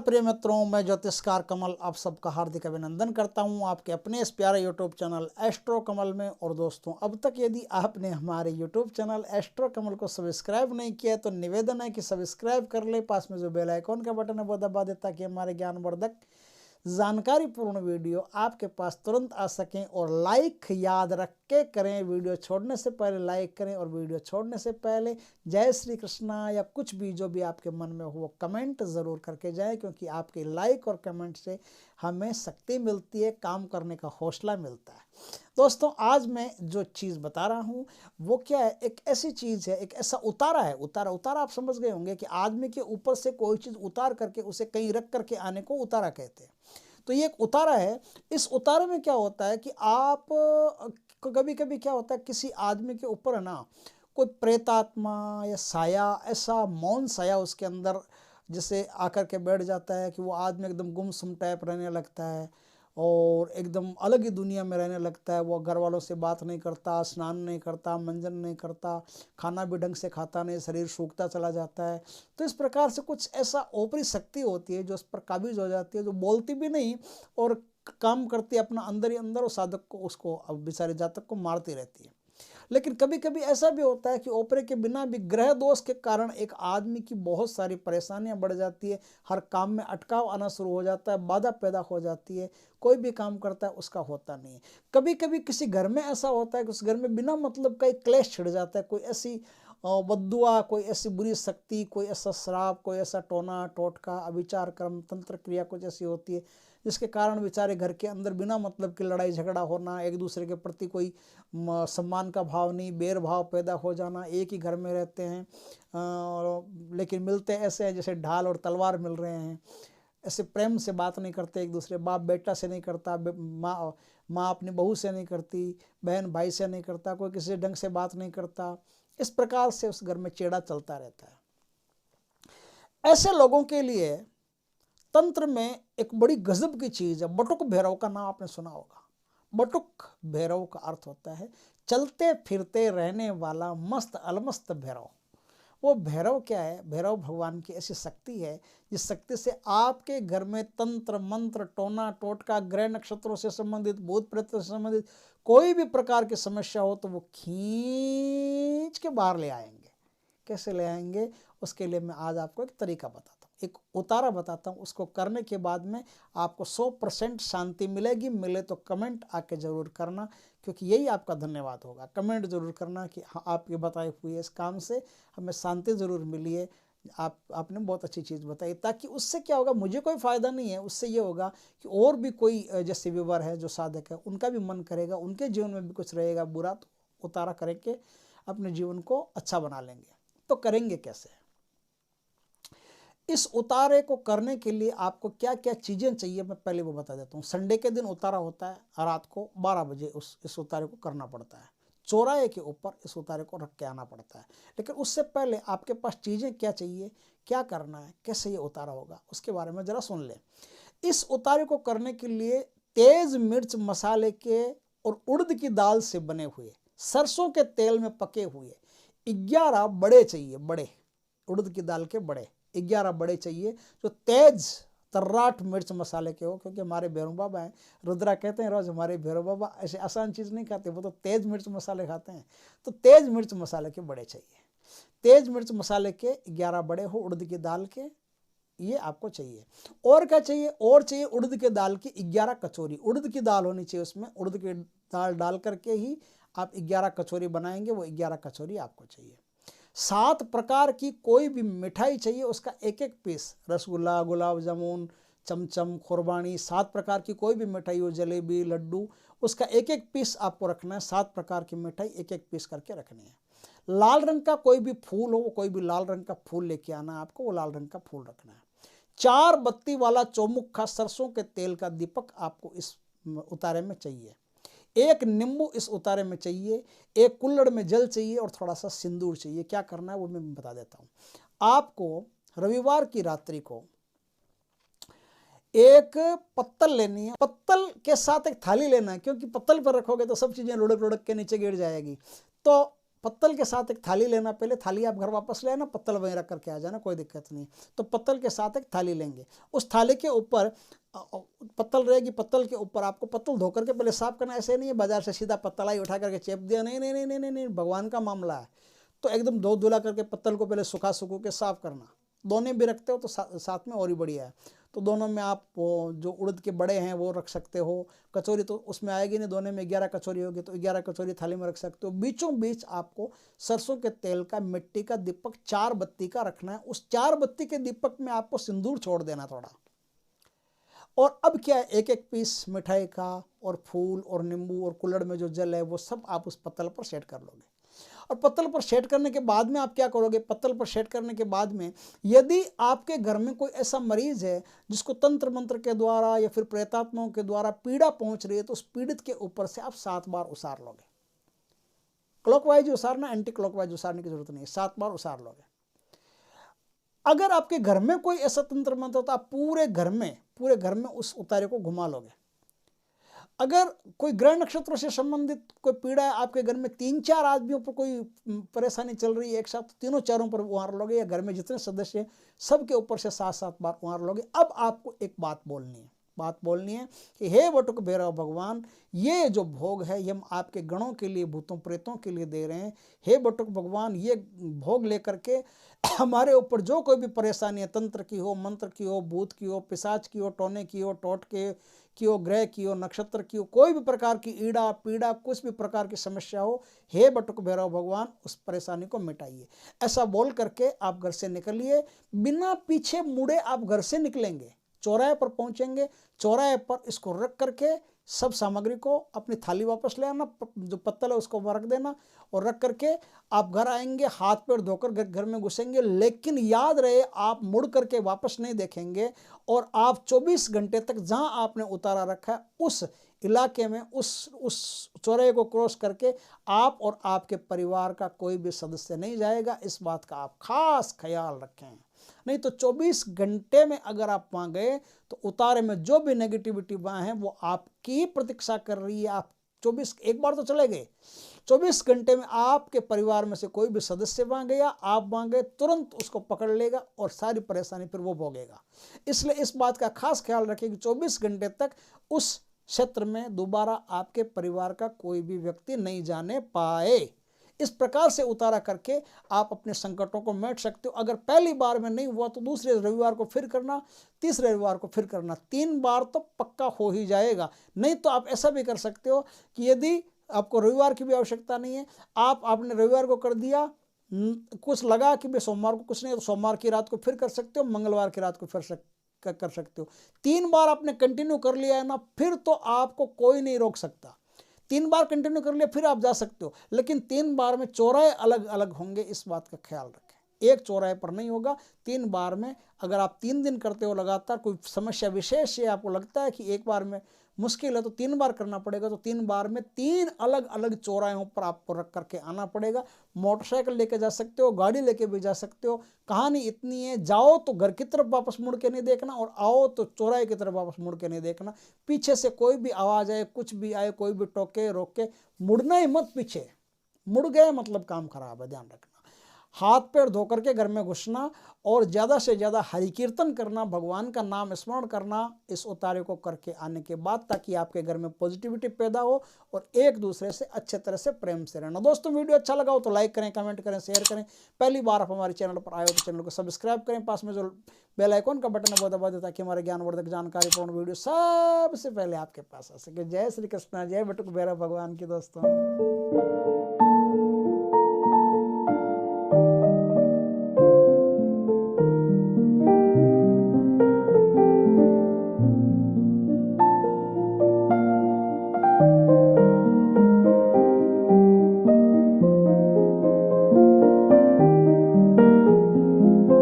प्रिय मित्रों, मैं ज्योतिषकार कमल आप सबका हार्दिक अभिनंदन करता हूं आपके अपने इस प्यारे यूट्यूब चैनल एस्ट्रो कमल में। और दोस्तों, अब तक यदि आपने हमारे यूट्यूब चैनल एस्ट्रो कमल को सब्सक्राइब नहीं किया है तो निवेदन है कि सब्सक्राइब कर ले, पास में जो बेल आइकॉन का बटन है वो दबा दे ताकि हमारे ज्ञानवर्धक जानकारीपूर्ण वीडियो आपके पास तुरंत आ सकें। और लाइक याद रख के करें, वीडियो छोड़ने से पहले लाइक करें और वीडियो छोड़ने से पहले जय श्री कृष्णा या कुछ भी जो भी आपके मन में हो वो कमेंट ज़रूर करके जाएं, क्योंकि आपके लाइक और कमेंट से हमें शक्ति मिलती है, काम करने का हौसला मिलता है। दोस्तों, आज मैं जो चीज़ बता रहा हूँ वो क्या है, एक ऐसी चीज़ है, एक ऐसा उतारा है। उतारा आप समझ गए होंगे कि आदमी के ऊपर से कोई चीज़ उतार करके उसे कहीं रख करके आने को उतारा कहते हैं। तो ये एक उतारा है। इस उतारे में क्या होता है कि आप कभी कभी क्या होता है, किसी आदमी के ऊपर है ना कोई प्रेतात्मा या साया, ऐसा मौन साया उसके अंदर जैसे आकर के बैठ जाता है कि वो आदमी एकदम गुमसुम टाइप रहने लगता है और एकदम अलग ही दुनिया में रहने लगता है। वो घर वालों से बात नहीं करता, स्नान नहीं करता, मंजन नहीं करता, खाना भी ढंग से खाता नहीं, शरीर सूखता चला जाता है। तो इस प्रकार से कुछ ऐसा ऊपरी शक्ति होती है जो उस पर काबिज हो जाती है, जो बोलती भी नहीं और काम करती है अपना अंदर ही अंदर, और साधक को, उसको, अब बेचारे जातक को मारती रहती है। लेकिन कभी कभी ऐसा भी होता है कि ओपरे के बिना भी ग्रह दोष के कारण एक आदमी की बहुत सारी परेशानियां बढ़ जाती है, हर काम में अटकाव आना शुरू हो जाता है, बाधा पैदा हो जाती है, कोई भी काम करता है उसका होता नहीं है। कभी कभी किसी घर में ऐसा होता है कि उस घर में बिना मतलब का एक क्लेश छिड़ जाता है, कोई ऐसी बद्दुआ, कोई ऐसी बुरी शक्ति, कोई ऐसा श्राप, कोई ऐसा टोना टोटका, अविचार कर्म तंत्र क्रिया कुछ ऐसी होती है जिसके कारण बेचारे घर के अंदर बिना मतलब की लड़ाई झगड़ा होना, एक दूसरे के प्रति कोई सम्मान का भाव नहीं, बैर भाव पैदा हो जाना। एक ही घर में रहते हैं लेकिन मिलते ऐसे हैं जैसे ढाल और तलवार मिल रहे हैं, ऐसे प्रेम से बात नहीं करते एक दूसरे, बाप बेटा से नहीं करता, माँ अपनी बहू से नहीं करती, बहन भाई से नहीं करता, कोई किसी ढंग से बात नहीं करता। इस प्रकार से उस घर में चेड़ा चलता रहता है। ऐसे लोगों के लिए तंत्र में एक बड़ी गजब की चीज है, बटुक भैरव का नाम आपने सुना होगा। बटुक भैरव का अर्थ होता है चलते फिरते रहने वाला मस्त अलमस्त भैरव। वो भैरव क्या है? भैरव भगवान की ऐसी शक्ति है जिस शक्ति से आपके घर में तंत्र मंत्र टोना टोटका, ग्रह नक्षत्रों से संबंधित, भूत प्रेत से संबंधित कोई भी प्रकार की समस्या हो तो वो खींच के बाहर ले आएंगे। कैसे ले आएंगे, उसके लिए मैं आज आपको एक तरीका बताता हूँ, एक उतारा बताता हूँ। उसको करने के बाद में आपको 100% शांति मिलेगी। मिले तो कमेंट आके ज़रूर करना, क्योंकि यही आपका धन्यवाद होगा। कमेंट ज़रूर करना कि हाँ, आपके बताए हुए इस काम से हमें शांति ज़रूर मिली है, आपने बहुत अच्छी चीज़ बताई। ताकि उससे क्या होगा, मुझे कोई फ़ायदा नहीं है, उससे ये होगा कि और भी कोई जैसे व्यूवर है, जो साधक है, उनका भी मन करेगा, उनके जीवन में भी कुछ रहेगा बुरा, तो उतारा करके अपने जीवन को अच्छा बना लेंगे। तो करेंगे कैसे? इस उतारे को करने के लिए आपको क्या क्या चीज़ें चाहिए मैं पहले वो बता देता हूँ। संडे के दिन उतारा होता है, रात को 12 बजे इस उतारे को करना पड़ता है। चौराहे के ऊपर इस उतारे को रख के आना पड़ता है। लेकिन उससे पहले आपके पास चीज़ें क्या चाहिए, क्या करना है, कैसे ये उतारा होगा, उसके बारे में ज़रा सुन लें। इस उतारे को करने के लिए तेज मिर्च मसाले के और उड़द की दाल से बने हुए, सरसों के तेल में पके हुए 11 बड़े चाहिए, बड़े उड़द की दाल के बड़े 11 बड़े चाहिए, जो तेज तर्राट मिर्च मसाले के हो। क्योंकि हमारे भैरव बाबा हैं, रुद्रा कहते हैं रोज, हमारे भैरव बाबा ऐसे आसान चीज़ नहीं खाते, वो तो तेज मिर्च मसाले खाते हैं। तो तेज मिर्च मसाले के बड़े चाहिए, तेज मिर्च मसाले के 11 बड़े हो, उड़द की दाल के, ये आपको चाहिए। और क्या चाहिए? और चाहिए उड़द के दाल की 11 कचौरी। उड़द की दाल होनी चाहिए उसमें, उड़द की दाल डाल करके ही आप 11 कचौरी बनाएंगे, वो 11 कचौरी आपको चाहिए। 7 प्रकार की कोई भी मिठाई चाहिए, उसका एक एक पीस, रसगुल्ला, गुलाब जामुन, चमचम, खुरबानी, 7 प्रकार की कोई भी मिठाई हो, जलेबी, लड्डू, उसका एक एक पीस आपको रखना है। 7 प्रकार की मिठाई एक एक पीस करके रखनी है। लाल रंग का कोई भी फूल हो, वो कोई भी लाल रंग का फूल लेके आना है आपको, वो लाल रंग का फूल रखना है। 4 बत्ती वाला चौमुखा सरसों के तेल का दीपक आपको इस उतारे में चाहिए। 1 नींबू इस उतारे में चाहिए। 1 कुल्हड़ में जल चाहिए और थोड़ा सा सिंदूर चाहिए। क्या करना है वो मैं बता देता हूँ आपको। रविवार की रात्रि को एक पत्तल लेनी है, पत्तल के साथ एक थाली लेना है, क्योंकि पत्तल पर रखोगे तो सब चीज़ें लुढ़क लुढ़क के नीचे गिर जाएगी। तो पत्तल के साथ एक थाली लेना, पहले थाली आप घर वापस ले आना, पत्तल वहीं रख करके आ जाना, कोई दिक्कत नहीं। तो पत्तल के साथ एक थाली लेंगे, उस थाली के ऊपर पत्तल रहेगी, पत्तल के ऊपर आपको पत्तल धो करके पहले साफ करना। ऐसे नहीं है बाजार से सीधा पत्तल आई उठा करके चेप दिया, नहीं नहीं नहीं नहीं नहीं नहीं, भगवान का मामला है। तो एकदम धो धुला करके पत्तल को पहले सुखा के साफ करना। दोने भी रखते हो तो साथ में और ही बढ़िया है। तो दोनों में आप जो उड़द के बड़े हैं वो रख सकते हो। कचौरी तो उसमें आएगी नहीं, दोनों में 11 कचौरी होगी तो 11 कचौरी थाली में रख सकते हो। बीचों बीच आपको सरसों के तेल का मिट्टी का दीपक 4 बत्ती का रखना है। उस 4 बत्ती के दीपक में आपको सिंदूर छोड़ देना थोड़ा। और अब क्या है, एक एक पीस मिठाई का और फूल और नींबू और कुल्हड़ में जो जल है वो सब आप उस पत्तल पर सेट कर लोगे। और पत्तल पर सेट करने के बाद में आप क्या करोगे, पत्तल पर सेट करने के बाद में यदि आपके घर में कोई ऐसा मरीज है जिसको तंत्र मंत्र के द्वारा या फिर प्रेतात्माओं के द्वारा पीड़ा पहुंच रही है, तो उस पीड़ित के ऊपर से आप 7 बार उसार लोगे। क्लॉकवाइज उसारना, एंटी क्लॉकवाइज उसारने की जरूरत नहीं है, 7 बार उसार लोगे। अगर आपके घर में कोई ऐसा तंत्र मंत्र होता, आप पूरे घर में उस उतारे को घुमा लोगे। अगर कोई ग्रह नक्षत्रों से संबंधित कोई पीड़ा है, आपके घर में 3-4 आदमियों पर कोई परेशानी चल रही है एक साथ, तीनों चारों पर उहार लोगे, या घर में जितने सदस्य हैं सबके ऊपर से 7-7 बार उहार लोगे। अब आपको एक बात बोलनी है कि हे बटुक भैरव भगवान, ये जो भोग है ये हम आपके गणों के लिए, भूतों प्रेतों के लिए दे रहे हैं। हे बटुक भगवान, ये भोग लेकर के हमारे ऊपर जो कोई भी परेशानी है, तंत्र की हो, मंत्र की हो, भूत की हो, पिशाच की हो, टोने की हो, टोटके की हो, ग्रह की हो, नक्षत्र की हो, कोई भी प्रकार की ईड़ा पीड़ा, कुछ भी प्रकार की समस्या हो, हे बटुक भैरव भगवान उस परेशानी को मिटाइए। ऐसा बोल करके आप घर से निकलिए, बिना पीछे मुड़े आप घर से निकलेंगे, चौराहे पर पहुंचेंगे, चौराहे पर इसको रख करके सब सामग्री को अपनी थाली वापस ले आना, जो पत्तल है उसको रख देना, और रख करके आप घर आएंगे, हाथ पैर धोकर घर में घुसेंगे। लेकिन याद रहे, आप मुड़ करके वापस नहीं देखेंगे, और आप 24 घंटे तक जहां आपने उतारा रखा है उस इलाके में, उस चौराहे को क्रॉस करके आप और आपके परिवार का कोई भी सदस्य नहीं जाएगा। इस बात का आप खास ख्याल रखें। नहीं तो 24 घंटे में अगर आप वहां गए तो उतारे में जो भी नेगेटिविटी वहां है वो आपकी प्रतीक्षा कर रही है। आप 24 एक बार तो चले गए, 24 घंटे में आपके परिवार में से कोई भी सदस्य वहां गया, आप वहां गए, तुरंत उसको पकड़ लेगा और सारी परेशानी फिर वो भोगेगा। इसलिए इस बात का खास ख्याल रखें कि 24 घंटे तक उस क्षेत्र में दोबारा आपके परिवार का कोई भी व्यक्ति नहीं जाने पाए। इस प्रकार से उतारा करके आप अपने संकटों को मिटा सकते हो। अगर पहली बार में नहीं हुआ तो दूसरे रविवार को फिर करना, तीसरे रविवार को फिर करना, 3 बार तो पक्का हो ही जाएगा। नहीं तो आप ऐसा भी कर सकते हो कि यदि आपको रविवार की भी आवश्यकता नहीं है, आपने रविवार को कर दिया, कुछ लगा कि भाई सोमवार को कुछ नहीं, तो सोमवार की रात को फिर कर सकते हो, मंगलवार की रात को फिर कर सकते हो। 3 बार आपने कंटिन्यू कर लिया है ना, फिर तो आपको कोई नहीं रोक सकता। 3 बार कंटिन्यू कर लिया फिर आप जा सकते हो, लेकिन 3 बार में चौराहे अलग अलग होंगे, इस बात का ख्याल रखें। एक चौराहे पर नहीं होगा, 3 बार में। अगर आप 3 दिन करते हो लगातार, कोई समस्या विशेष है, आपको लगता है कि एक बार में मुश्किल है तो 3 बार करना पड़ेगा, तो 3 बार में 3 अलग अलग चौराहों पर आपको रख करके आना पड़ेगा। मोटरसाइकिल लेके जा सकते हो, गाड़ी लेके भी जा सकते हो। कहानी इतनी है, जाओ तो घर की तरफ वापस मुड़ के नहीं देखना, और आओ तो चौराहे की तरफ वापस मुड़ के नहीं देखना। पीछे से कोई भी आवाज़ आए, कुछ भी आए, कोई भी टोके रोके, मुड़ना ही मत पीछे। मुड़ गए मतलब काम खराब है, ध्यान रखना। हाथ पैर धो करके घर में घुसना और ज़्यादा से ज़्यादा हरि कीर्तन करना, भगवान का नाम स्मरण करना इस उतारे को करके आने के बाद, ताकि आपके घर में पॉजिटिविटी पैदा हो और एक दूसरे से अच्छे तरह से प्रेम से रहना। दोस्तों वीडियो अच्छा लगा हो तो लाइक करें, कमेंट करें, शेयर करें। पहली बार आप हमारे चैनल पर आए हो तो चैनल को सब्सक्राइब करें, पास में जो बेल आइकन का बटन है वो दबा दें, ताकि हमारे ज्ञानवर्धक जानकारीपूर्ण वीडियो सबसे पहले आपके पास आ सके। जय श्री कृष्ण, जय बटुक भैरव भगवान की। दोस्तों